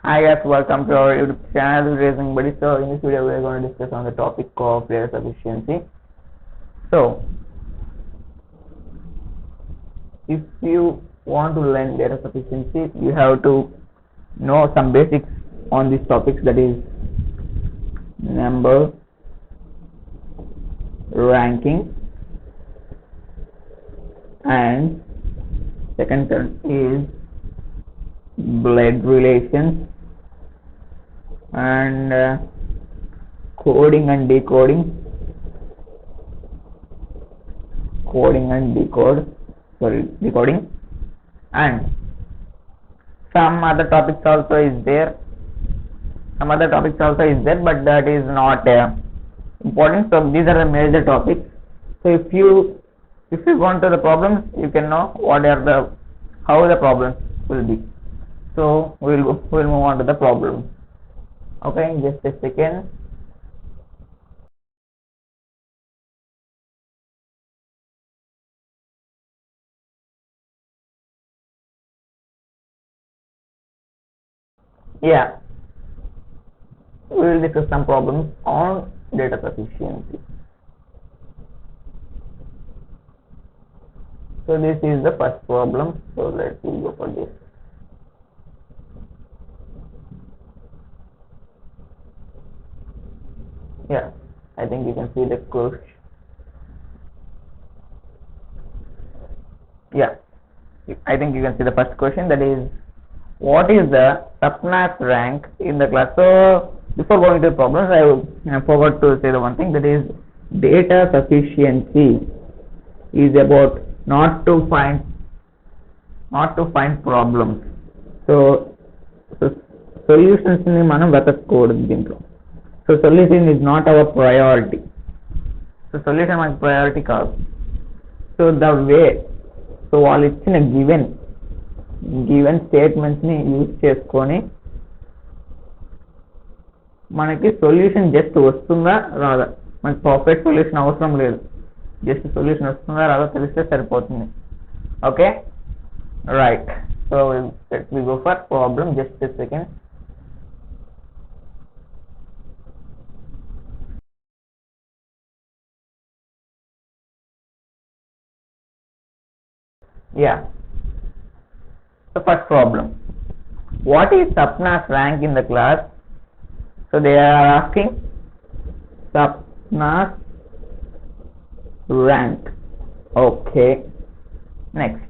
Hi guys, welcome to our YouTube channel Racing Buddy. So in this video we are going to discuss on the topic of data sufficiency. So if you want to learn data sufficiency, you have to know some basics on these topics, that is number, ranking, and second term is blood relations, and coding and decoding, decoding, and some other topics also is there, but that is not important. So these are the major topics. So if you go into the problems, you can know how the problems will be. So we'll move on to the problem. Okay, just a second. Yeah, we will discuss some problems on data sufficiency. So this is the first problem. So let's go for this. Yeah, I think you can see the question. Yeah, I think you can see the first question, that is, what is the Sapna's rank in the class? So before going to the problems, I forgot to say the one thing, that is data sufficiency is about not to find problems. So solutions ni manam vetakkodu dintlo. So solution is not our priority. So solution manaki priority kaadu. So the way, so వాళ్ళు ఇచ్చిన given statements ని use చేసుకొని మనకి solution just వస్తుందా రాదా, మనకి perfect solution అవసరం లేదు, జస్ట్ సొల్యూషన్ వస్తుందా రాదా తెలిస్తే సరిపోతుంది. Okay, right. So let we go for problem. Just a second. Yeah, the first problem, what is Sapna's rank in the class? So they are asking Sapna's rank. Okay, next,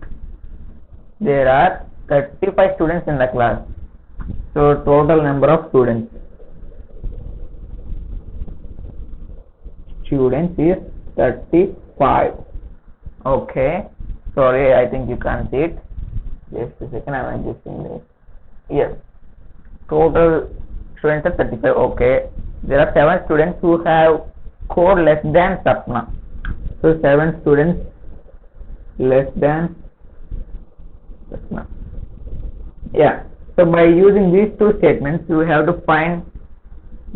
there are 35 students in the class. So total number of students is 35. Okay, sorry, I think you can't see it. Just a second, I am adjusting this. Yes, total students are 35. Okay, there are 7 students who have scored less than Sapna. So 7 students less than Sapna. Yeah, so by using these two statements, you have to find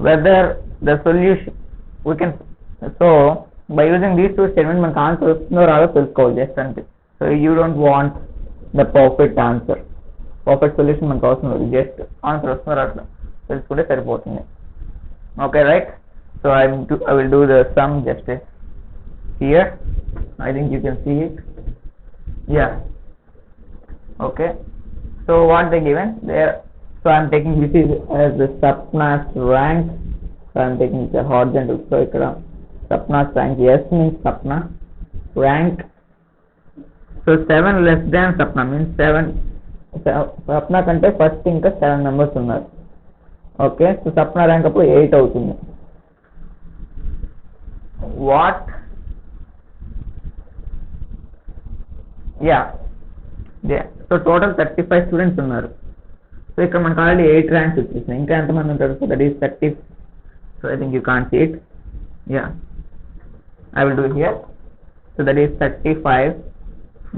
whether the solution we can. So by using these two statements, మనకు answer వస్తుందో రాదో తెలుసుకోవాలి just అంతే. So you don't want the perfect answer, perfect solution మనకు అవసరం లేదు, just answer వస్తుందో రాదో తెలుసుకుంటే సరిపోతుంది. Okay, right. So I will do the sum just here. I think you can see it. Yeah, okay. So what they given there, so I am taking this is as the Sapna's rank. So I am taking the horizontal. So ikkada Sapna's rank, yes means Sapna rank. So 7 less than Sapna means 7 Sapna కంటే first ఇంకా 7 members ఉన్నారు. Okay, so Sapna rank అప్పుడు 8 అవుతుంది. What, yeah, so total 35 students ఉన్నారు. So ఇక్కడ మనకు already 8 ranks వచ్చేసినాయి, ఇంకా ఎంతమంది ఉంటారు? So that is 30. So I think you can't see it. Yeah, I will do it here. So that is 35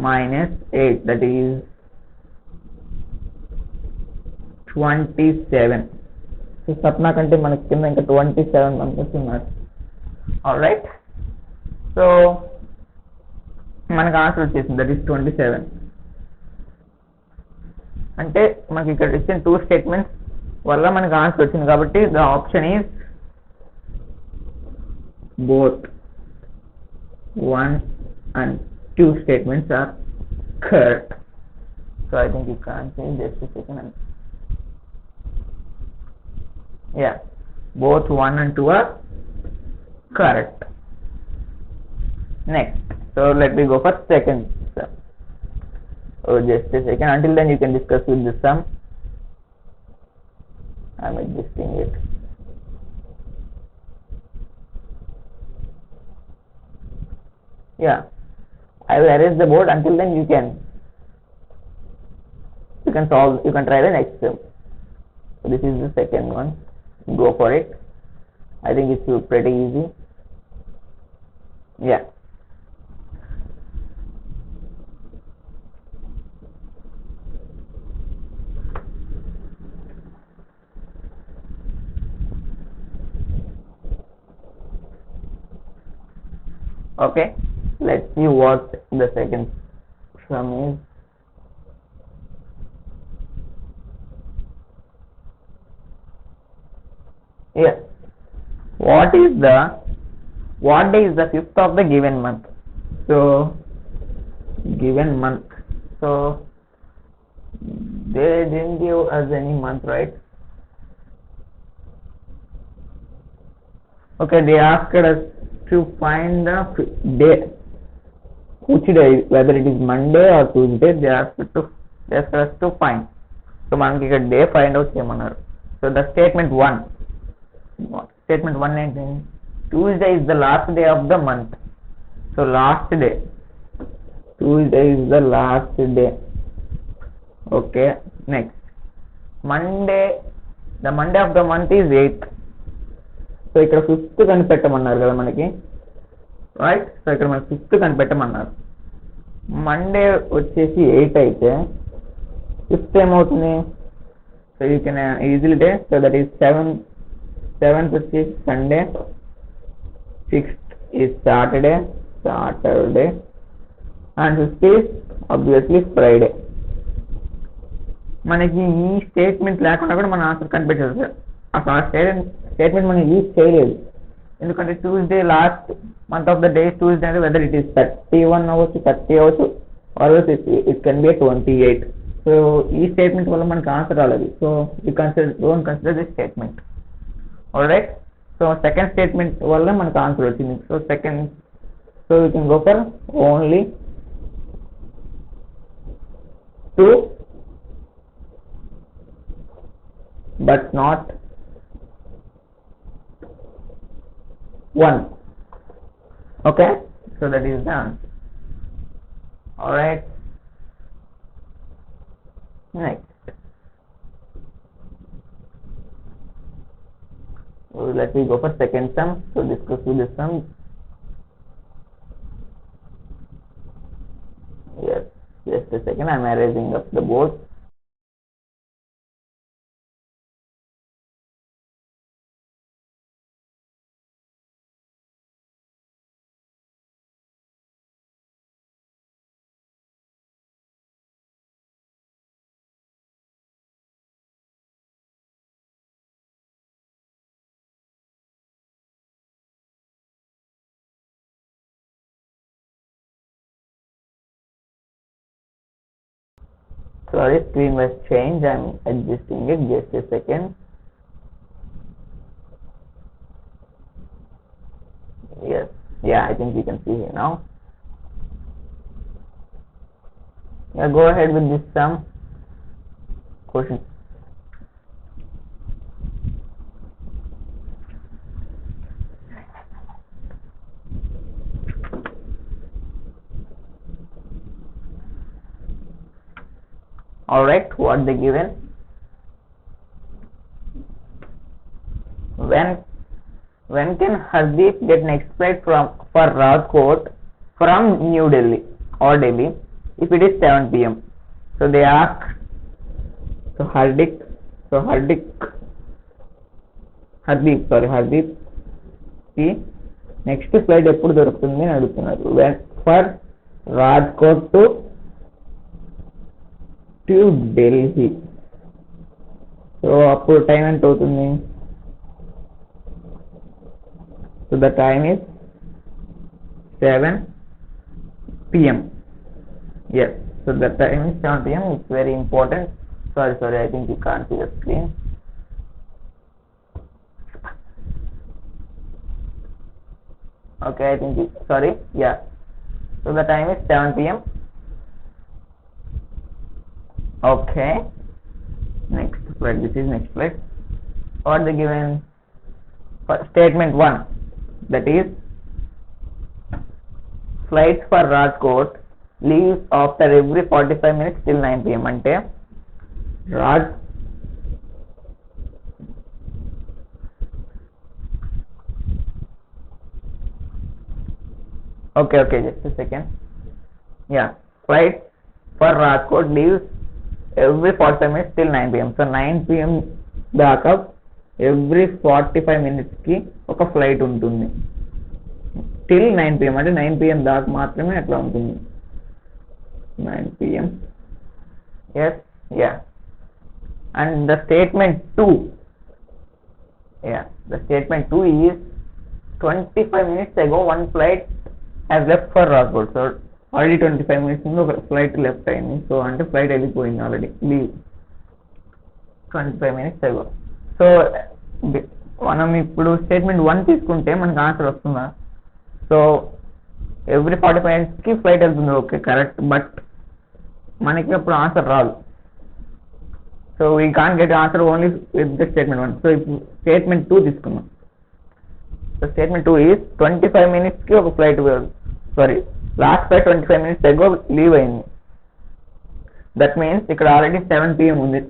minus 8, that is 27. So Sapna కంటే మనకి కింద ఇంకా 27 మెంబర్స్ ఉన్నారు. ఆల్రైట్, సో మనకు ఆన్సర్ వచ్చేసింది, దట్ ఈస్ 27. అంటే మనకి ఇక్కడ ఇచ్చిన 2 స్టేట్మెంట్స్ వల్ల మనకి ఆన్సర్ వచ్చింది కాబట్టి the option is both 1 and 2 statements are correct. So I think you can say just a second. Yeah, both 1 and 2 are correct. Next, so let me go for second sum. Oh, just a second. Until then you can discuss with the sum. I am adjusting it. Yeah, I will erase the board. Until then you can solve, you can try the next sum. So this is the second one. Go for it. I think it's pretty easy. Yeah, okay, let's see what the second sum is. Yes, what day is the 5th of the given month? So given month, so they didn't give us any month, right? Okay, they asked us to find the day, which day, whether it is Monday or Tuesday. They asked us to find. So మనకి ఇక్కడ day find out చేయమన్నారు. So the statement 1 ఏంటి? Tuesday is the last day of the month. So last day, Tuesday is the last day. Okay, next, Monday, the Monday of the month is 8th. So ఇక్కడ 5th కనిపెట్టమన్నారు కదా మనకి, right? So ఇక్కడ మనకి 5th కనిపెట్టమన్నారు. Monday వచ్చేసి 8 అయితే 5th ఏమవుతుంది? So you can easily day. So that is 7th వచ్చేసి Sunday, 6th is Saturday and 5th is obviously Friday. మనకి ఈ స్టేట్మెంట్ లేకుండా కూడా మన ఆన్సర్ కనిపెట్టేది. అసలు ఆ స్టేట్మెంట్ మనం యూజ్ చేయలేదు, ఎందుకంటే Tuesday last month of the day Tuesday అంటే వెదర్ ఇట్ ఈస్ 31 అవ్వచ్చు, 30 అవ్వచ్చు, or it can be 28. So ఈ స్టేట్మెంట్ వల్ల మనకి ఆన్సర్ రాలేదు. So you don't consider this statement. Alright, so second statement వల్ల మనకు ఆన్సర్ వచ్చింది. So so you can go for only 2 but not 1. Okay, so that is the answer. All right, next, let me go for second sum. So discuss with the sum. Yes, just a second, I am erasing up the board. Sorry, screen was changed. I am adjusting it. Just a second. Yes, yeah, I think you can see here now. Yeah, go ahead with this sum question. All right, what they given? When can Hardeep get next flight for Rajkot from New Delhi or Delhi if it is 7 p.m. So they ask, Hardeep కి next flight ఎప్పుడు దొరుకుతుంది అని అడుగుతున్నారు. For Rajkot to Delhi. So అప్పుడు time ఎంత అవుతుంది? So the time is 7 p.m. Yes, so the time is 7 p.m. It's very important. Sorry, I think you can't see the screen. Okay, I think sorry, yeah. So the time is 7 p.m. Okay, next slide. This is next slide. What they given for statement 1, that is flights for Rajkot leaves after every 45 minutes till 9 p.m. అంటే Raj okay, just a second. Yeah, flights for Rajkot leaves every 45 minutes till 9 p.m. So 9 p.m. దాకా every 45 minutes కి ఒక flight ఉంటుంది. till 9 p.m. అంటే 9 p.m. దాకా మాత్రమే అట్లా ఉంటుంది. 9 p.m. Yes, yeah. And the statement 2, yeah, the statement 2 is 25 minutes ago one flight has left for Rajkot. So already 25 minutes ముందు ఒక ఫ్లైట్ లెఫ్ట్ అయింది. సో అంటే ఫ్లైట్ వెళ్ళిపోయింది already, leave 25 minutes ago. So మనం ఇప్పుడు స్టేట్మెంట్ 1 తీసుకుంటే మనకు answer వస్తుందా? సో ఎవ్రీ 45 minutes కి ఫ్లైట్ వెళ్తుంది, ఓకే కరెక్ట్, బట్ మనకి అప్పుడు ఆన్సర్ రాదు. So we can't get answer only with the statement 1. So ఇప్పుడు స్టేట్మెంట్ 2 తీసుకున్నాం. సో స్టేట్మెంట్ 2 ఈజ్ 25 minutes కి ఒక flight, sorry last flight 25 minutes ago leave అయింది. దట్ మీన్స్ ఇక్కడ ఆల్రెడీ 7 p.m. ఉంది,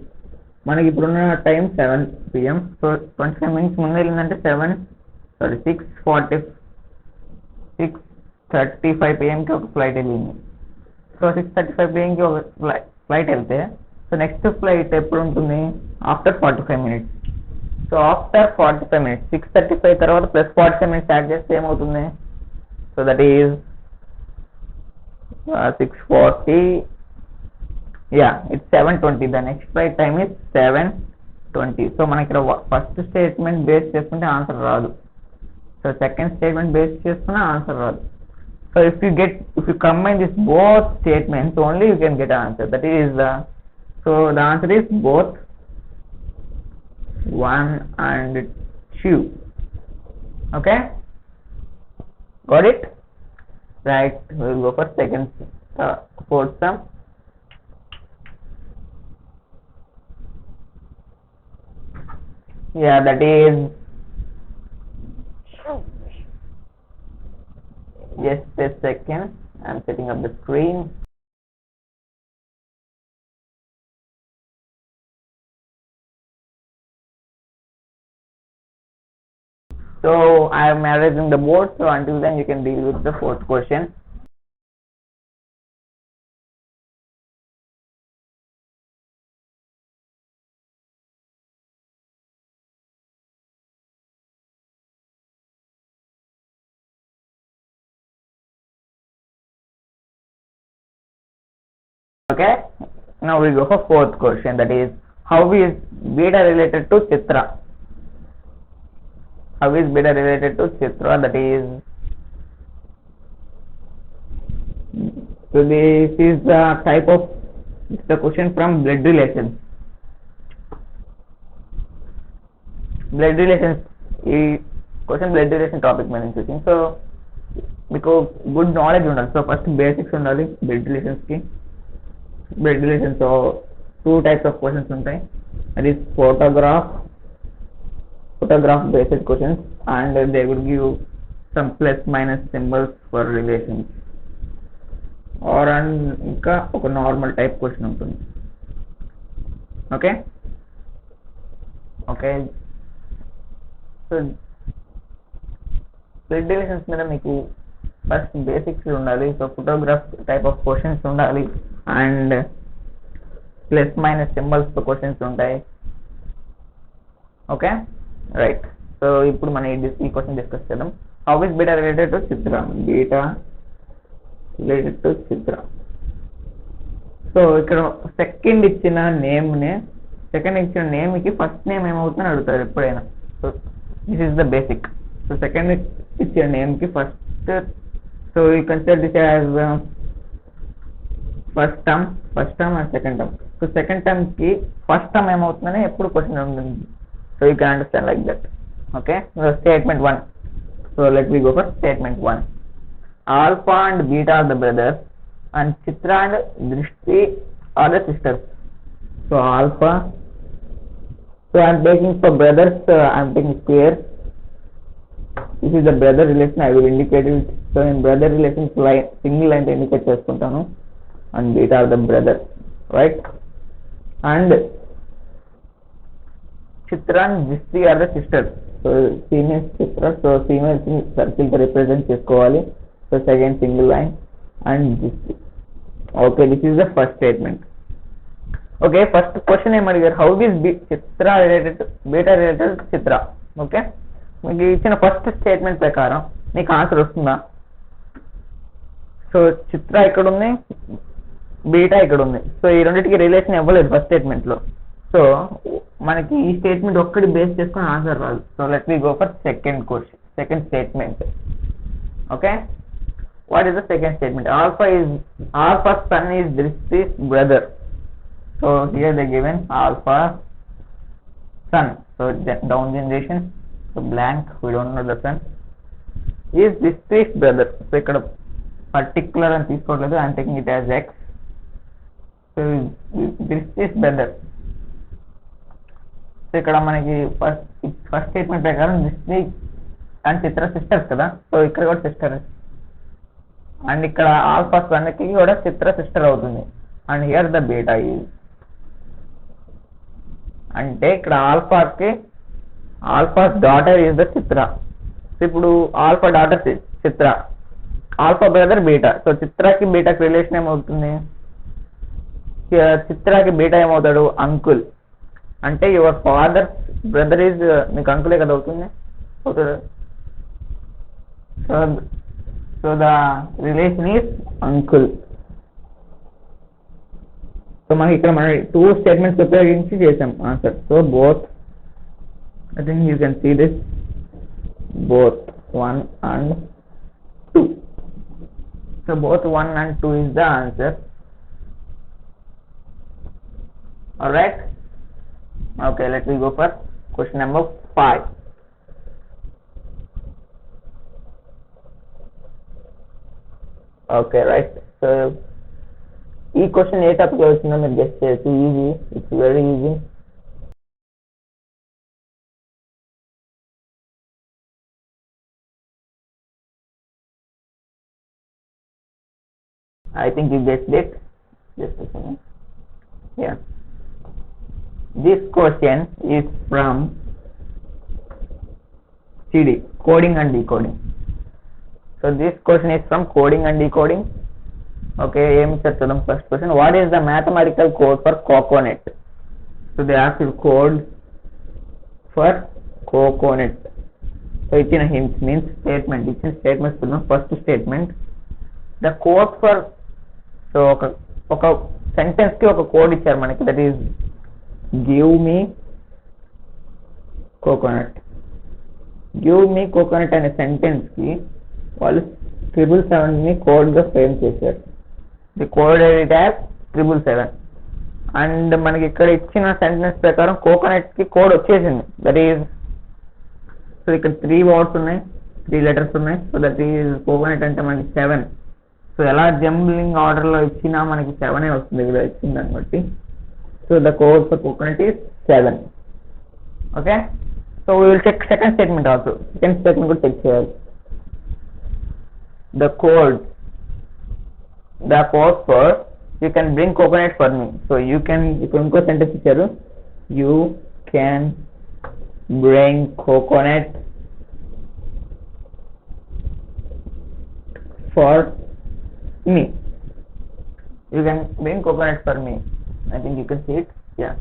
మనకి ఇప్పుడున్న టైం 7 p.m. సో 25 minutes ముందు వెళ్ళిందంటే 6:35 p.m. కి ఒక ఫ్లైట్ వెళ్ళింది. So 6:35 p.m. కి ఒక ఫ్లైట్ వెళ్తే సో నెక్స్ట్ ఫ్లైట్ ఎప్పుడు ఉంటుంది? After 45 minutes. So after 45 minutes 6:35 తర్వాత ప్లస్ 45 minutes యాడ్ చేస్తే ఏమవుతుంది? So that is 6:40, yeah, it's 7:20. the next flight time is 7:20. So మనకి ఇక్కడ ఫస్ట్ స్టేట్మెంట్ బేస్ చేసుకుంటే ఆన్సర్ రాదు, సో సెకండ్ స్టేట్మెంట్ బేస్ చేసుకున్న ఆన్సర్ రాదు. So if you combine this both statements only you can get an answer. That is so the answer is both 1 and 2. Okay, got it? Right, we will go for second, fourth sum. Yeah, that is, just a second, I'm setting up the screen. So I am arranging the board, so until then you can deal with the fourth question. Okay, now we go for fourth question, that is how is beta related to Chitra? How is beta related to Chitra? That is, so this is the type of, it's the question from blood relations. Blood relations, ఈ question blood relation topic మీద నుంచి వచ్చింది. So మీకు good knowledge ఉండాలి. So first basics ఉండాలి blood రిలేషన్స్కి. Blood relations 2 types of questions ఉంటాయి, that is photograph based questions, and they will give some plus minus symbols for relations, or ఇంకా ఒక నార్మల్ టైప్ క్వశ్చన్ ఉంటుంది. Okay, so blood relations మీద మీకు first basics ఉండాలి. So photograph type of questions ఉండాలి, and plus minus symbols తో questions ఉంటాయి. Okay, right. So ఇప్పుడు మనం ఈ క్వశ్చన్ డిస్కస్ చేద్దాం. How is beta related to Chitra? Beta related to Chitra. So ఇక్కడ సెకండ్ ఇచ్చిన నేమ్నే సెకండ్ ఇచ్చిన నేమ్ కి ఫస్ట్ నేమ్ ఏమవుతుందని అడుగుతారు ఎప్పుడైనా. So this is the basic. So second ఇచ్చిన నేమ్ కి first, so you consider this as first term and second term. So second term కి ఫస్ట్ టర్మ్ ఏమవుతుందని ఎప్పుడు క్వశ్చన్ ఉంటుంది. So you can understand like that. Okay, statement 1. So let we go for statement 1. Alpha and beta are the brothers and Chitra and Drishti are the sisters. So alpha, so I am taking for brothers, I am taking square. This is the brother relation, I will indicate it. So in brother relation line, single line indicate chestuntanu, and beta are the brothers, right? And Chitra and Drishti are the sisters. So C means Chitra, so C means circle to represent chesukovali. So second single line and this. Okay, this is the first statement. Okay, first question em adigaru, how is Chitra related to beta related to Chitra? Okay, meeku ichina first statement prakaram meeku answer ostunda. So Chitra ikkada undi, beta ikkada undi. So ee renditiki relation ఇవ్వలేదు first statement లో. So మనకి ఈ statement ఒక్కటి base చేసుకొని answer రాదు. So let me go for second statement. Okay, what is the second statement? Alpha's son is Drishti's brother. So here they given alpha son. So down generation, so blank, we don't know the son. Is Drishti's brother. So ikkada particular and తీసుకోవట్లేదు, I am taking it as X. So Drishti's brother. So ఇక్కడ మనకి first statement ప్రకారం Drishti and Chitra sisters కదా. So ఇక్కడ కూడా sister, and ఇక్కడ alpha son కి కూడా చిత్ర సిస్టర్ అవుతుంది. And here the beta is, అంటే ఇక్కడ alpha's daughter is the Chitra. ఇప్పుడు alpha daughter Chitra, alpha brother beta. So చిత్రకి బీటాకి రిలేషన్ ఏమవుతుంది? చిత్రకి బీటా ఏమవుతాడు? అంకుల్. అంటే యువర్ ఫాదర్ బ్రదర్ ఈజ్ మీకు అంకులే కదా అవుతుంది. So the relation is uncle. So మనకి ఇక్కడ మన టూ స్టేట్మెంట్స్ ఉపయోగించి చేసాం answer. So both, I think you can see this, both 1 and 2. So both 1 and 2 is the answer. Alright, okay, let me go for question number 5. Okay, right. So ఈ question ఏ topic లో వచ్చిందో మీరు guess చేయొచ్చు. Easy, it's very easy. I think you guessed it. Just a second. Yeah. This question is from CD, coding and decoding. So this question is from coding and decoding. Okay, first question, what is the mathematical code for coconut? So they ask you code for coconut. So ichina hints means statement, ichina statements to first statement, the code for, so oka sentence ki oka code icharu manaki, that is give me coconut. Give me coconut అనే sentence కి వాళ్ళు 777 ని code గా frame చేశారు. The code it as 777. And మనకి ఇక్కడ ఇచ్చిన sentence ప్రకారం కోకోనట్ కి కోడ్ వచ్చేసింది. దట్ ఈజ్, సో ఇక్కడ 3 వర్డ్స్ ఉన్నాయి, 3 లెటర్స్ ఉన్నాయి. సో దట్ ఈజ్ కోకోనట్ అంటే మనకి 7. సో ఎలా జంబ్లింగ్ ఆర్డర్ లో ఇచ్చినా మనకి 7 వస్తుంది ఇక్కడ ఇచ్చిన దాన్ని బట్టి. So the code for coconut is 7. Okay, so we will check second statement also. Second statement కూడా చెక్ చేయాలి. The code for you can bring coconut for me. So you can, if inko sentence icharu, you can bring coconut for me. You can bring coconut for me. I think you can see it. Yeah,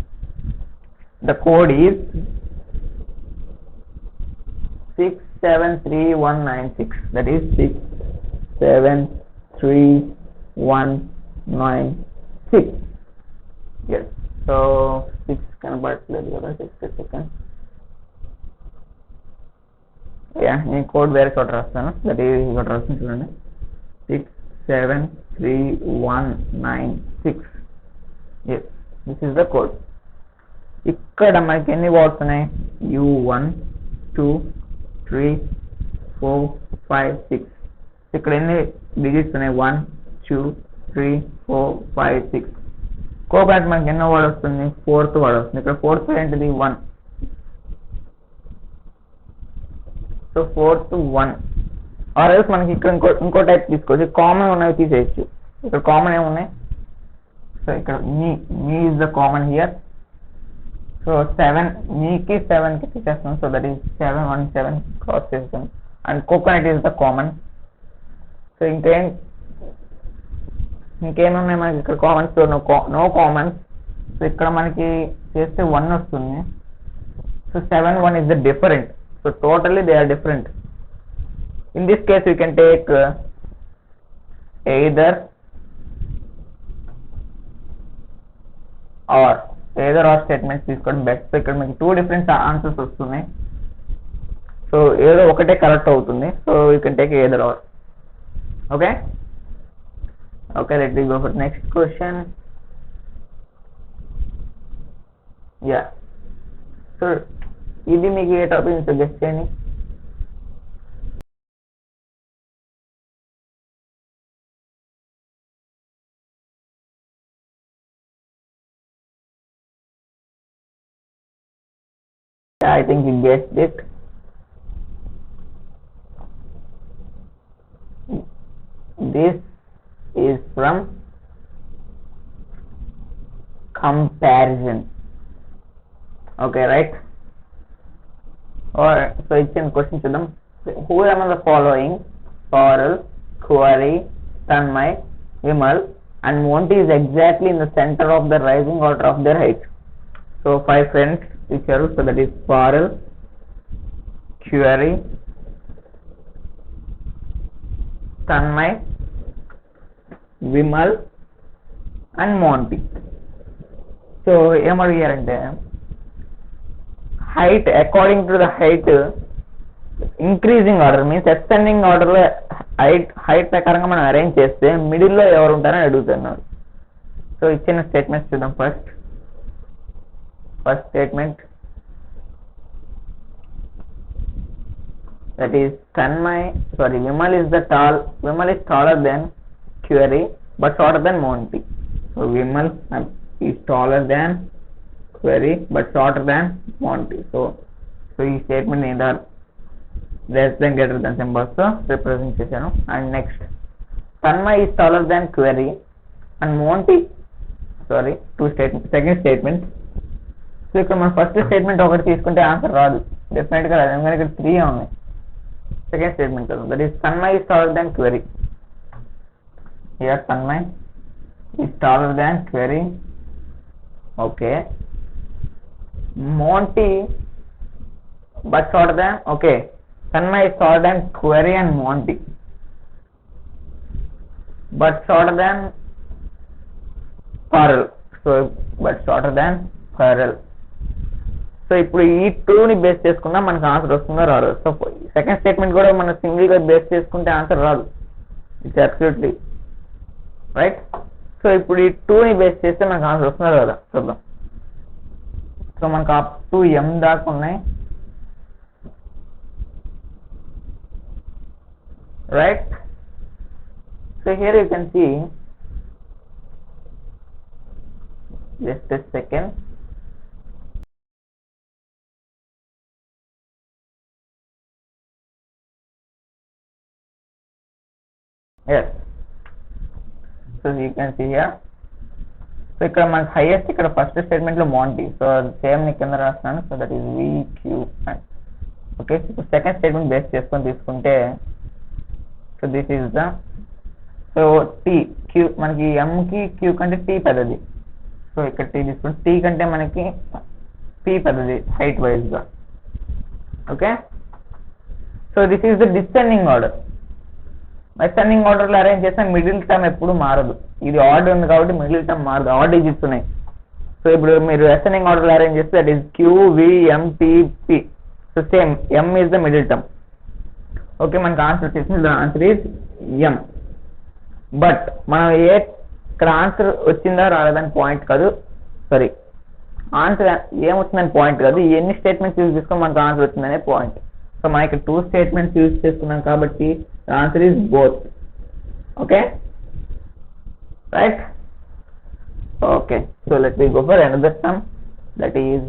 the code is 673196. That is 673196. Yes, so 6 కనబడట్లేదు కదా, 60 seconds. నేను code వేరే చోట రాస్తాను, that is ఇక్కడ రాస్తాను చూడండి, 673196. yes, this is the code. ఇక్కడ మనకి ఎన్ని వర్డ్స్ ఉన్నాయి, U1 2 3 4 5 6. ఇక్కడ ఎన్ని డిజిట్స్ ఉన్నాయి, 1 2 3 4 5 6. కోపాట్ మనకి ఎన్నో వర్డ్ వస్తుంది, 4th వర్డ్ వస్తుంది. ఇక్కడ 4th ఏంటిది, 1. So 4th 1. ఆర్ ఎల్స్ మనకి ఇక్కడ ఇంకో టైప్ తీసుకోవచ్చు, కామన్ ఉన్నవి తీసేయచ్చు. ఇక్కడ కామన్ ఏమున్నాయి, సో ఇక్కడ me is the common here. So 7 మీకి 7కి తీసేస్తాం, సో దట్ ఈస్ 7 1 7 క్రాస్ చేస్తాం. And coconut is the common. So ఇంకేమున్నాయి మనకి ఇక్కడ commons, so no commons. So ఇక్కడ మనకి చేస్తే 1 వస్తుంది. So 7 1 is the different. So totally they are different. In this case you can take either or statements తీసుకోవడం best. So ఇక్కడ మనకి 2 different answers వస్తున్నాయి. సో ఏదో ఒకటే కరెక్ట్ అవుతుంది. So you can take either or. Okay, let me go for next question. Yeah, so ఇది మీకు ఏ topic suggest చేయండి. I think you guessed it. This is from comparison. Okay, right? Or so it's in question to them. Who among the following, Parul, Kuwari, Tanmay, Vimal and Monty is exactly in the center of the rising order of their height? So 5 friends which are, so that is Parul, Kuwari, Tanmay, Vimal and Monty. So em adiyarante height, according to the height, increasing order means ascending order లో height ప్రకారంగా మనం arrange చేస్తే middle లో ఎవరు ఉంటారని అడుగుతున్నారు. So ఇచ్చిన statements చూద్దాం. First statement, that is Vimal is taller than Kuwari but shorter than Monty. So Vimal is taller than Kuwari but shorter than Monty. So ఈ statement either less than greater than symbols తో represent చేశాను. And next Tanmay is taller than Kuwari and Monty, second statement. So ఇక్కడ మనం first statement ఒకటి తీసుకుంటే answer రాదు, definite గా రాదు, ఎందుకంటే ఇక్కడ 3 ఉన్నాయి. సెకండ్ స్టేట్మెంట్ కదా, that is Tanmay is taller than Kuwari. Here Tanmay is taller than Kuwari. Okay. Monty but shorter than, okay, Tanmay is taller than Kuwari and Monty but shorter than Parul. So but shorter than Parul. So ఇప్పుడు ఈ 2ని base చేసుకున్నా మనకు answer వస్తుందో రాదు. So second statement కూడా మనం single గా బేస్ చేసుకుంటే ఆన్సర్ రాదు, ఇట్స్ అబ్సల్యూట్లీ రైట్. సో ఇప్పుడు ఈ 2ని బేస్ చేస్తే మనకు ఆన్సర్ వస్తుందో కదా చూద్దాం. సో మనకు అప్ టు m దాకా ఉన్నాయి, right. So here you can see, just a second. Yes, so you can see here. So ఇక్కడ మనకి హైయెస్ట్ ఇక్కడ ఫస్ట్ స్టేట్మెంట్ లో Monty. సో సేమ్ ని కింద రాస్తున్నాను. So that is VQ. Okay, ఇప్పుడు సెకండ్ స్టేట్మెంట్ బేస్ చేసుకొని తీసుకుంటే, so this is the, so T Q మనకి M కి Q కంటే T పెద్దది. సో ఇక్కడ T తీసుకుంటే T కంటే మనకి P పెద్దది హైట్ వైజ్ గా. Okay, so this is the descending order. Ascending order లో అరేంజ్ చేస్తే మిడిల్ టర్మ్ ఎప్పుడు మారదు. ఇది ఆర్డర్ ఉంది కాబట్టి మిడిల్ టర్మ్ మారదు, ఆడ్ డిజిట్స్ ఉన్నాయి. సో ఇప్పుడు మీరు అసెండింగ్ ఆర్డర్ అరేంజ్ చేస్తే that is QVMTP. So same M is the middle term. Okay, మనకు ఆన్సర్ వచ్చేసింది. The answer is M. But మనం ఇక్కడ ఆన్సర్ వచ్చిందా రాలేదని పాయింట్ కాదు, సారీ ఆన్సర్ ఏమొచ్చిందని పాయింట్ కాదు, ఎన్ని స్టేట్మెంట్స్ యూజ్ చేసుకొని మనకు ఆన్సర్ వచ్చిందనే పాయింట్. సో మనం ఇక్కడ 2 స్టేట్మెంట్స్ యూజ్ చేసుకున్నాం కాబట్టి answer is both. Okay right. Okay, so let me go for another some, that is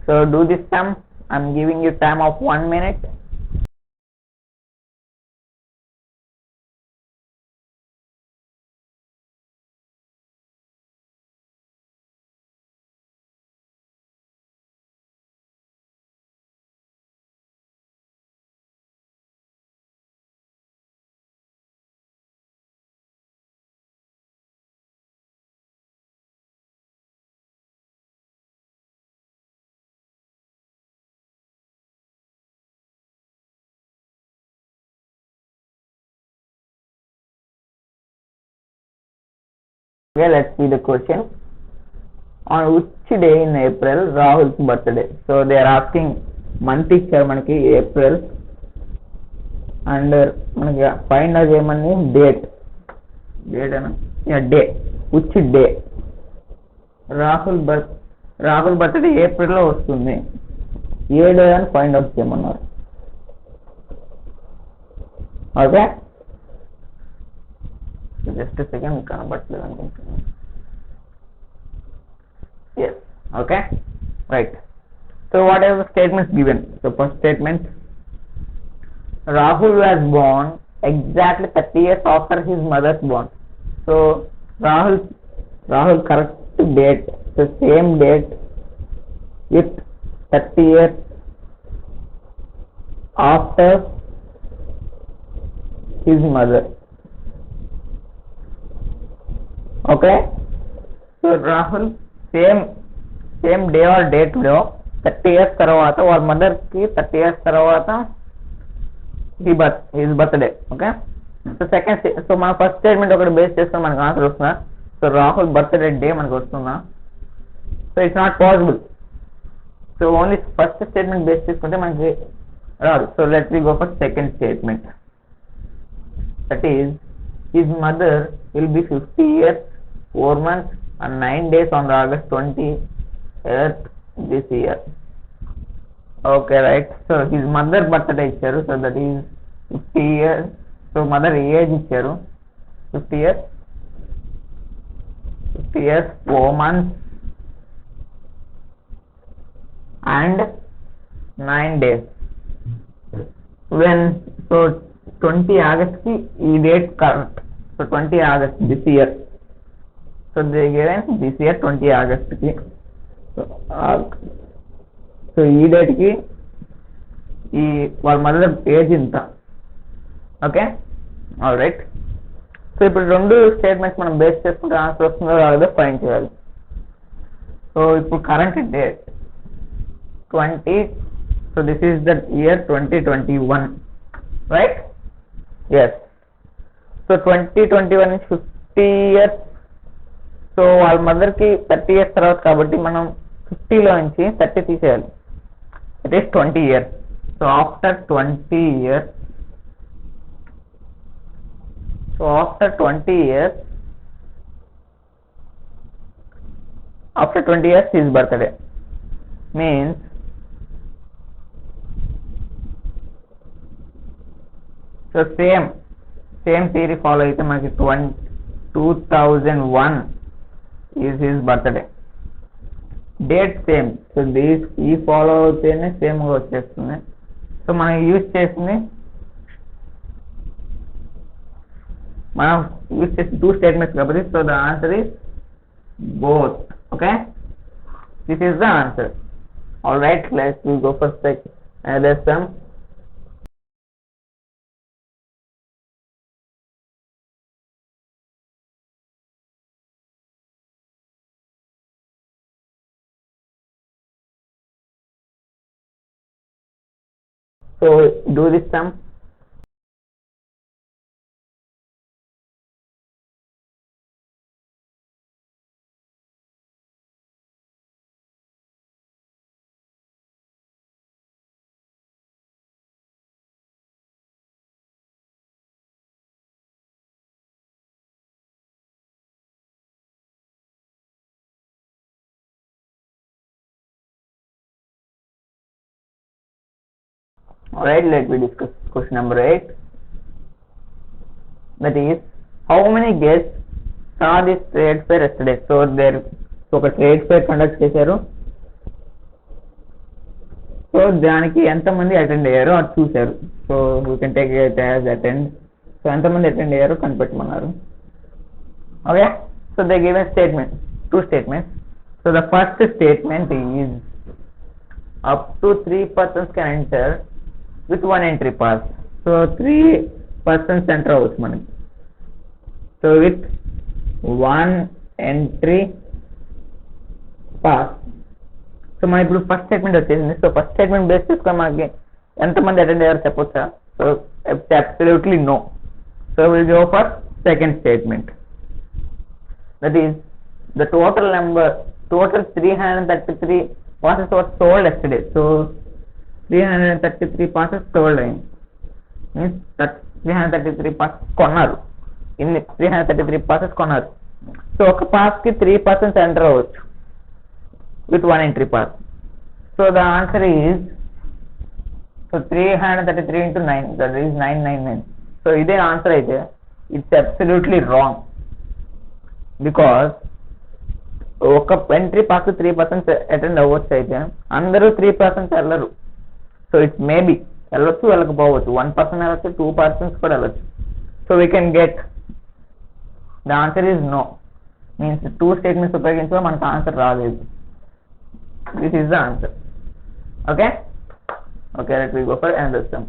so do this sum. I'm giving you time of 1 minute. Okay, let's see the question. On which day in April Rahul's birthday? So they are asking month ఇచ్చారు మనకి April, and మనకి find out చేయమని date అనా day, which day Rahul birthday ఏప్రిల్లో వస్తుంది, ఏ day అని find out చేయమన్నారు. Okay, just second కనబట్టలేదు అనుకుంటున్నాను. Yes, okay, right. So what are the statements given? So first statement, Rahul was born exactly 30 years after his mother's born. So Rahul correct date, the same date with 30 years after his mother. Okay, so Rahul same day or date లో 30 years తర్వాత వాళ్ళ mother కి 30 years తర్వాత his birthday. Okay, so second, so మన first statement ఒకటి base చేసుకుని మనకు answer వస్తుందా? సో రాహుల్ బర్త్డే డే మనకు వస్తుందా? So it's not possible. So only first statement base చేసుకుంటే మనకి రాదు. So let we go for second statement, that is his mother will be 50 years 4 months and 9 days on the August 20th this year. Okay, right. So his mother birthday ఇచ్చారు, so that is 50 years. So mother age ఇచ్చారు 50 years 4 months and 9 days. When so 20 August ki ఈ date correct. So 20 August this year. So they given this year 20 August ki. So ఈ date కి ఈ వాళ్ళ mother age ఇంత. Okay, all right. So ఇప్పుడు రెండు statements మనం బేస్ చేసుకుంటే ఆన్సర్ వస్తుందో రాలేదో ఫైండ్ చేయాలి. సో ఇప్పుడు current date 20, so this is the year 2021, right? Yes. So 2021 నుంచి 50 years, సో వాళ్ళ మదర్కి 30 years తర్వాత కాబట్టి మనం 50లో నుంచి 30 తీసేయాలి, it is 20 years. So after 20 years, so after 20 years his birthday means so same theory follow అయితే మనకి 2001 is his birthday. Date same, so ఈ ఫాలో అవుతేనే సేమ్గా వచ్చేస్తుంది. సో మనం యూజ్ చేసింది 2 స్టేట్మెంట్స్ కాబట్టి, so the answer is both. Okay, this is the answer. All right, let's go for another sum. So do this sum. Alright, let me discuss question number 8. That is, how many guests saw this trade fair yesterday? So there ఒక trade fair conduct చేశారు. So దానికి ఎంతమంది attend అయ్యారో అది చూశారు. So you can take it as attend. So ఎంతమంది attend అయ్యారో కనిపెట్టమన్నారు. Okay, so they give a statement, 2 statements. So the first statement is up to 3 persons can enter with 1 entry pass. So 3 persons enter అవ్వచ్చు మనకి. So with 1 entry pass. So మనం ఇప్పుడు first statement వచ్చేసింది. So first statement base చేసుకొని మనకి ఎంతమంది attend అయ్యారో చెప్పొచ్చా? So absolutely no. So will go for second statement. That is the total 333 passes were sold yesterday. So 333 passes sold means that 333 passes కొన్నారు. ఇన్ని 333 passes కొన్నారు. So ఒక పాస్ కి 3 persons enter అవ్వచ్చు with 1 entry pass. So the answer is, so 333 into 9, that is 999. So ఇదే answer అయితే it's absolutely wrong, because ఒక entry pass 3 persons attend అవ్వచ్చు అయితే అందరూ 3 persons వెళ్ళరు. సో ఇట్స్ మేబీ వెళ్ళొచ్చు, వెళ్ళకపోవచ్చు. 1 person వెళ్ళొచ్చు, 2 persons కూడా వెళ్ళొచ్చు. So we can get the answer is no. Means 2 statements ఉపయోగించగా మనకు ఆన్సర్ రాలేదు. This is the answer. Okay, okay, let we go for another sum.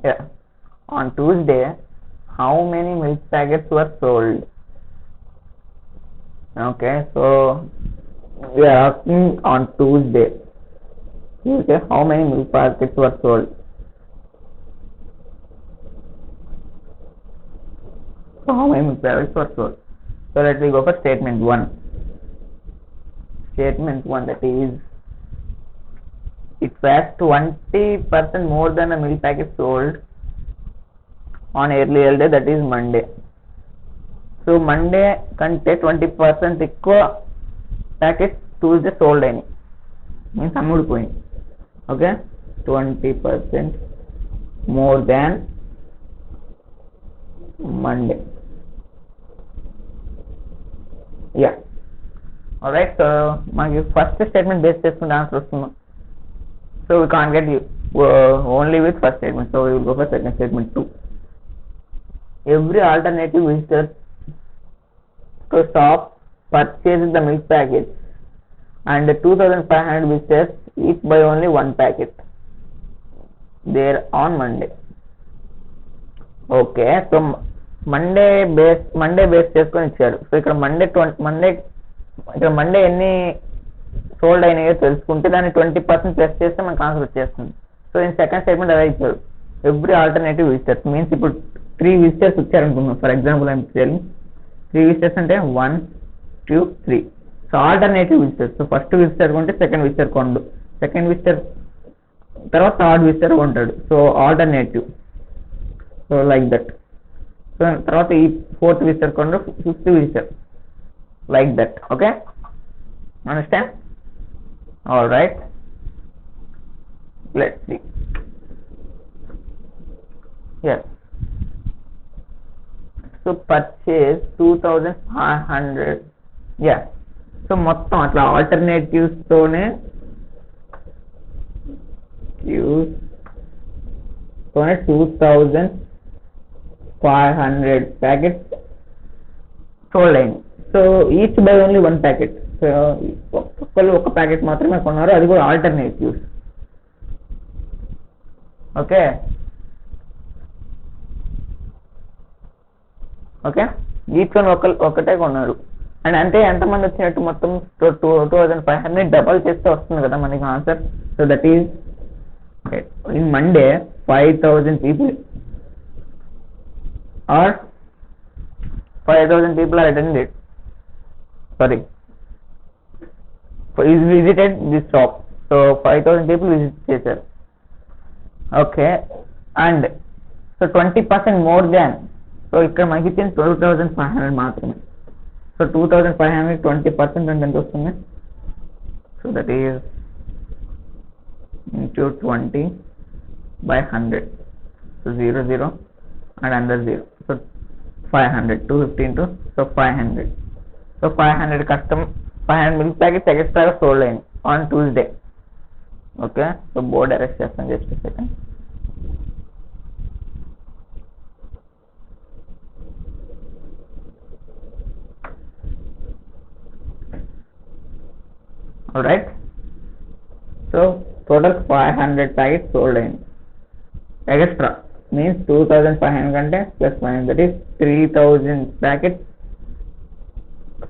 Yeah. On Tuesday, how many milk packets were sold? Okay, so we are asking on Tuesday. Okay, how many milk packets were sold? So how many milk packets were sold? So let me go for statement 1. Statement 1, that is, it was 20% more than a milk packet sold on earlier day, that is Monday. So Monday కంటే 20% ఎక్కువ packets Tuesday sold అయినాయి, means అమ్ముడిపోయింది. Okay, 20% more than Monday. Yeah, alright. So మనకి first statement base చేసుకుని answer వస్తున్నాం. So we can't get only with first statement. So we will go for second statement 2. Every alternative visitor to stop purchases the milk packets, and 2,500 visitors each buy only 1 packet there on Monday. Okay, so Monday base చేసుకొని ఇచ్చారు. So ఇక్కడ Monday ఎన్ని sold అయినాయో తెలుసుకుంటే దాన్ని 20% plus చేస్తే మనకు answer వచ్చేస్తుంది. So in second statement అదే ఇచ్చారు, ఎవ్రీ ఆల్టర్నేటివ్ విజిటర్స్. మీన్స్ ఇప్పుడు 3 visitors వచ్చారనుకున్నాం. For example I'm telling 3 visitors అంటే 1, 2, 3. So alternative visitors. So first visitor కొంటే సెకండ్ విజిటర్ కొండు, సెకండ్ విజిటర్ తర్వాత థర్డ్ విజిటర్ కొంటాడు. So alternative. So like that. So తర్వాత ఈ 4th విజిటర్ కొండు, 5th visitor, like that. Okay, understand? All right, let's see. Yes, so purchase 2,500 yeah, so మొత్తం అట్లా alternatives తోనే క్యూస్ తోనే 2500 ప్యాకెట్స్ సోల్డ్ అయింది. So each by only 1 packet. So ఒక్కళ్ళు ఒక ప్యాకెట్ మాత్రమే కొన్నారు, అది కూడా alternatives. Okay okay, each one ఒకటే కొన్నారు. అండ్ అంటే ఎంతమంది వచ్చినట్టు మొత్తం 2500 డబల్ చేస్తే వస్తుంది కదా మనకి answer. So that is in Monday 5000 people or 5000 people are attended, sorry, is visited this shop. So 5000 people visit చేశారు. Okay, and so 20% more than, so ఇక్కడ మనకి ఇచ్చింది 2500 మాత్రమే. సో 2500 20% అంటే ఎంత వస్తుంది? So that is into 20/100. So 0 0 and under 0. So 500, 250 into, so 500. So 500 milk packets extra sold in on Tuesday. Okay, so board arrest చేస్తాను just a second. Alright, so total 500 packets sold in. Extra means 2500 కంటే plus 500, that is 3000 packets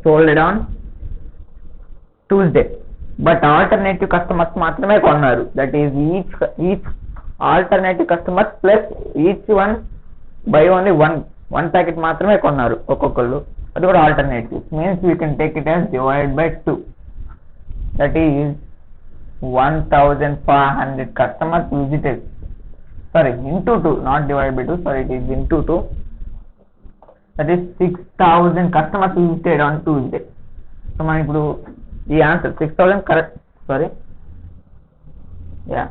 sold on Tuesday. But alternative customers మాత్రమే కొన్నారు, that is each alternative customers plus each one by only one packet మాత్రమే కొన్నారు ఒక్కొక్కళ్ళు, అది కూడా alternative means we can take it as divided by 2, that is 1500 customers visited, sorry, into 2, not divided by 2, sorry, it is into 2, that is 6000 customers visited on Tuesday. So మనం ఇప్పుడు ఈ answer 6000 correct, sorry yeah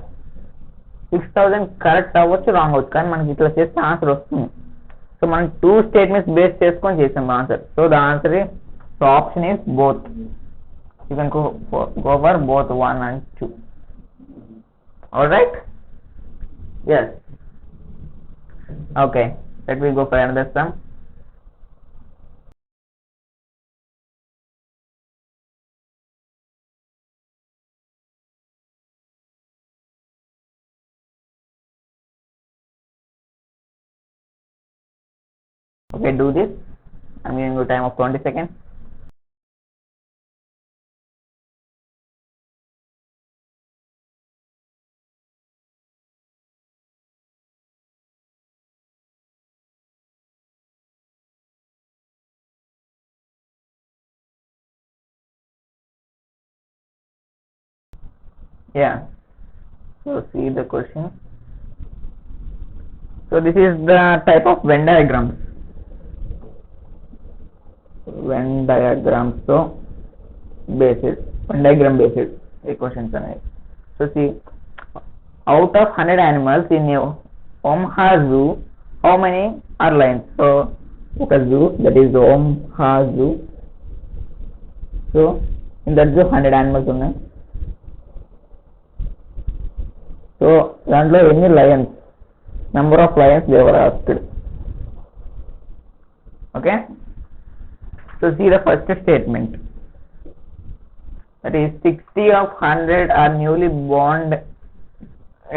6000 correct అవ్వచ్చు, wrong అవ్వచ్చు, కానీ మనకి ఇట్లా చేస్తే answer వస్తుంది. సో మనం 2 స్టేట్మెంట్స్ బేస్ చేసుకొని చేసాం answer. So the answer is, so option is both. You can go for both 1 and 2. All right, yes, okay, let me go for another sum. Okay, do this. I'm giving you time of 20 seconds. Yeah, so see the question. So this is the type of Venn diagrams. Venn diagram, so basis, Venn diagram basis equations అనేవి. So see, out of 100 animals in a Omaha zoo, how many are lions? So ఒక zoo, that is the Omaha zoo. So in that zoo 100 animals ఉన్నాయి. So దాంట్లో ఎన్ని Lions, number of lions they were asked. Okay, so see the first statement, that is 60 of 100 are newly born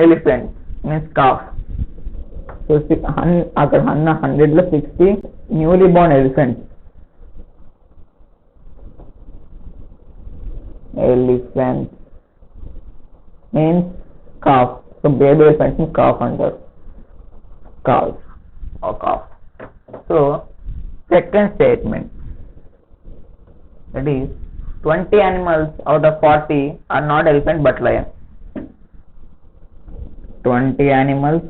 elephants, means calf. So అక్కడ 100 లో 60 newly born elephants means calf. So baby elephants ని calf అంటారు, calf or calf. So second statement, that is 20 animals out of 40 are not elephant but lion. 20 animals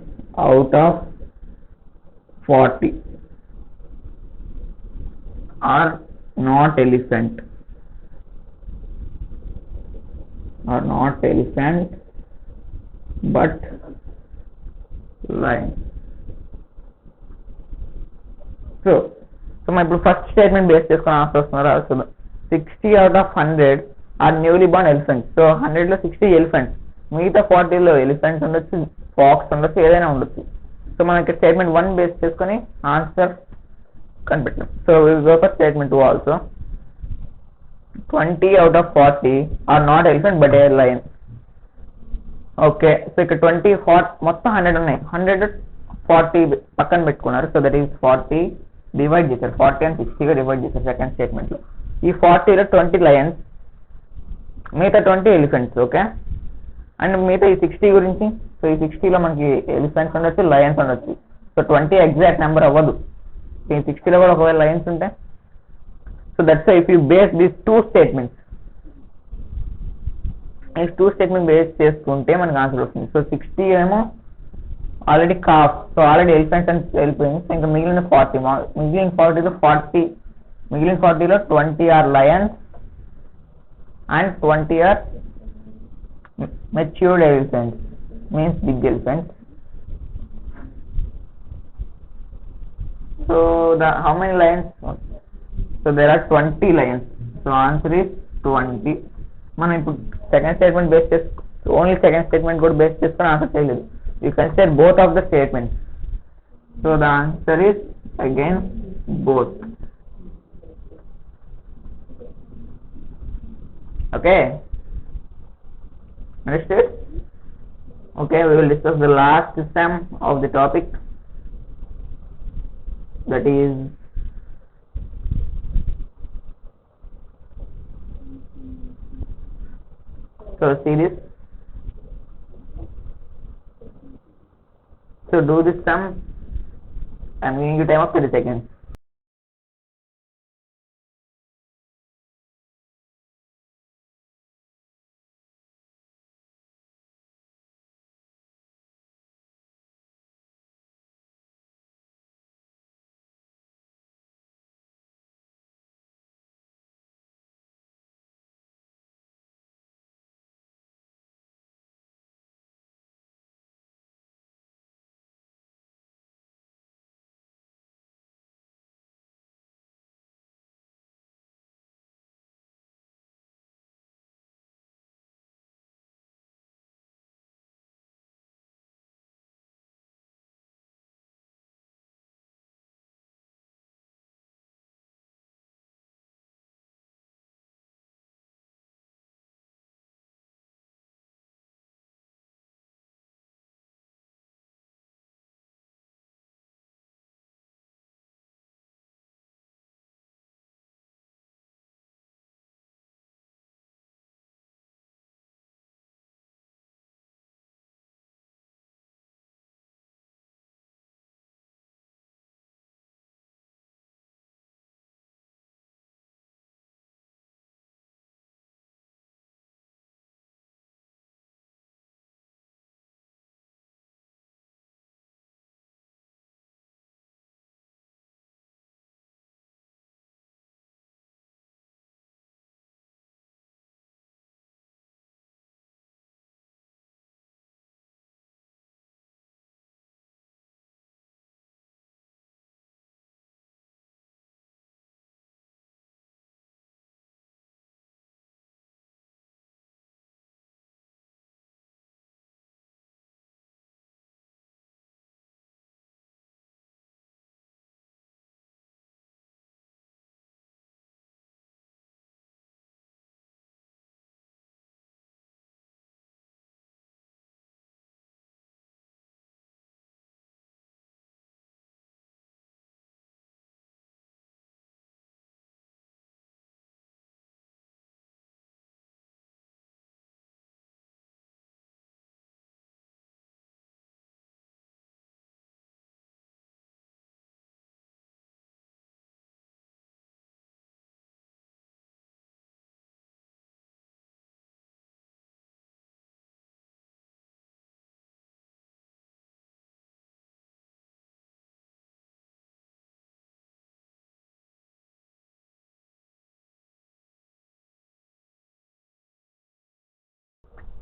out of 40 are not elephant, but lion. So మనం ఇప్పుడు first statement base చేసుకుని answer వస్తున్నారా? 60 out of 100 are newly born elephants. So 100లో 60 elephants, మిగతా 40లో elephants ఉండొచ్చు, pox ఉండొచ్చు, ఏదైనా ఉండొచ్చు. సో మనం ఇక్కడ స్టేట్మెంట్ 1 బేస్ చేసుకొని ఆన్సర్ కనిపెట్టాం. So will go for statement 2 also. 20 out of 40 are not elephant but a lion. Okay, so ఇక్కడ 20 మొత్తం 100 ఉన్నాయి, 100 40 పక్కన పెట్టుకున్నారు. సో దట్ ఈస్ 40 డివైడ్ చేశారు, 40 and 60గా డివైడ్ చేశారు సెకండ్ స్టేట్మెంట్లో. ఈ 40లో 20 లయన్స్, మిగతా 20 ఎలిఫెంట్స్. ఓకే, అండ్ మిగతా ఈ 60 గురించి, సో ఈ 60లో మనకి ఎలిఫెంట్స్ ఉండొచ్చు, లయన్స్ ఉండొచ్చు. సో 20 ఎగ్జాక్ట్ నెంబర్ అవ్వదు, ఈ 60లో కూడా ఒకవేళ లయన్స్ ఉంటే. So that's why if you base these two statements, ఈ టూ స్టేట్మెంట్ బేస్ చేసుకుంటే మనకు ఆన్సర్ వస్తుంది. సో 60 ఏమో already calf, so already elephants అని వెళ్ళిపోయింది. సో ఇంకా మిగిలిన 40, మిగిలిన 40లో 20 are lions and 20 are matured elephants, means big elephants. So how many lions? So there are 20 lions. So answer is 20. మనం ఇప్పుడు సెకండ్ స్టేట్మెంట్ బేస్ చేసి, ఓన్లీ సెకండ్ స్టేట్మెంట్ కూడా బేస్ చేసుకొని ఆన్సర్ చేయలేదు. You consider both of the statements. So the answer is again both. Okay, understood? Okay, we will discuss the last sum of the topic, that is so see this. So do this sum. I'm giving you time of 30 seconds.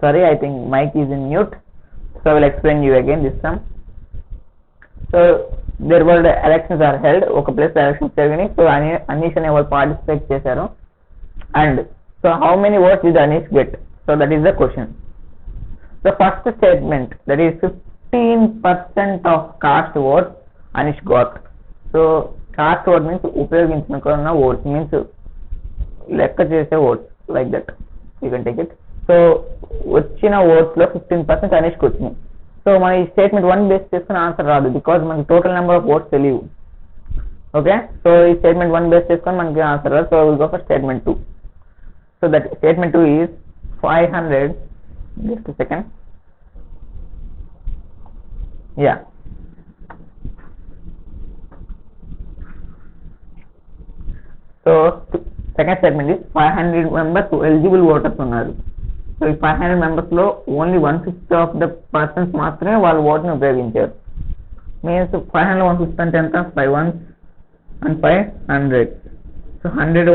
Sorry, I think mic is in mute. So I will explain you again this sum. So there were the elections are held, ఒక place elections జరిగినాయి. So Anish అనే వాళ్ళు participate చేశారు. And so how many votes did Anish get? So that is the question. The first statement, that is 15% of cast votes Anish got. So cast vote means ఉపయోగించుకున్న votes, means లెక్క చేసే votes, like that you can take it. So వచ్చిన votes లో 15% Anishకి వచ్చినాయి. So మన ఈ statement 1 base చేసుకుని answer రాదు, because మనకి టోటల్ నెంబర్ ఆఫ్ ఓట్స్ తెలియవు. ఓకే, సో ఈ స్టేట్మెంట్ 1 బేస్ చేసుకొని మనకి ఆన్సర్ రాదు. So will go for statement 2. So that statement 2 is 500, just a second, yeah. So second statement is 500 members eligible voters ఉన్నారు. So ఈ 500 members లో only 150 of the persons మాత్రమే వాళ్ళ ఓట్ని ఉపయోగించారు. మీన్స్ 500 150 అంటే ఎంత, 5 1s and 500. సో 100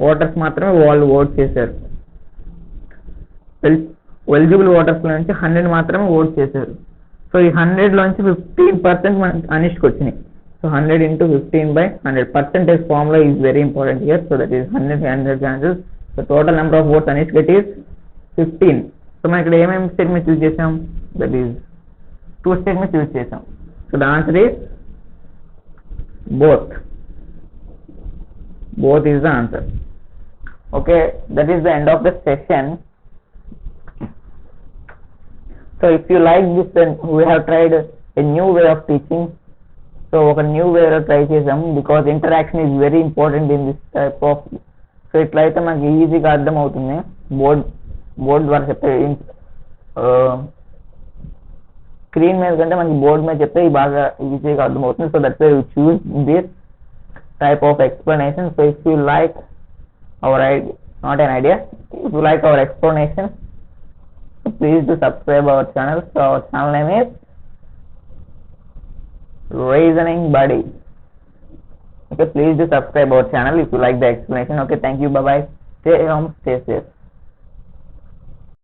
ఓటర్స్ మాత్రమే వాళ్ళు ఓట్ చేశారు. ఎలిజిబుల్ ఓటర్స్ నుంచి 100 మాత్రమే ఓట్ చేశారు. సో ఈ 100 లోంచి 15% మనకి అనిష్కి వచ్చినాయి. So 100 into 15/100, percentage formula is very important here. So that is 100 chances. So total number of votes Anish get is 15. So మనం ఇక్కడ ఏమేమి స్టేట్మెంట్స్ యూజ్ చేసాం, దట్ ఈస్ 2 స్టేట్మెంట్స్ యూజ్ చేసాం. So the answer is both is the answer. Okay, that is the end of the session. So if you like this, then we have tried a new way of teaching. So ఒక new వేలో try చేసాం, because interaction is very important in this type of. So ఇట్లయితే మనకి ఈజీగా అర్థం అవుతుంది. Board ద్వారా చెప్తే, స్క్రీన్ మీద కంటే మనకి బోర్డ్ మీద చెప్తే బాగా ఈజీగా అర్థమవుతుంది. So that's why you choose this type of explanation. So if you like our idea, not an idea, if you like our explanation, please do subscribe our channel. So our channel name is Reasoning Buddy. Okay, please do subscribe our channel if you like the explanation. Okay, thank you, bye bye, stay home, stay safe.